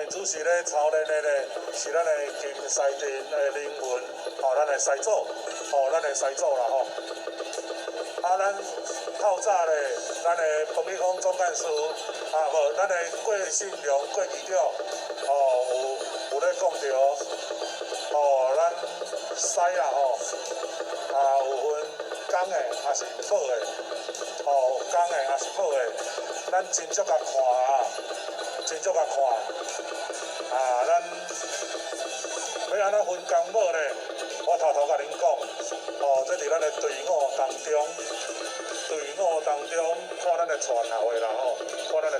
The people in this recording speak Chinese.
现主持咧操练的咧是咱的金西镇的灵魂，咱的师祖，咱的师祖啦吼。咱透早咧，咱的彭丽芳总干事，无咱的郭信良郭局长，有咧讲着，咱师啦有分公的也是好的，有公的也是好的，咱真足甲看真足甲看，咱要安怎分工无咧？我偷偷甲恁讲，这伫咱的队伍当中，看咱的传后的啦看咱的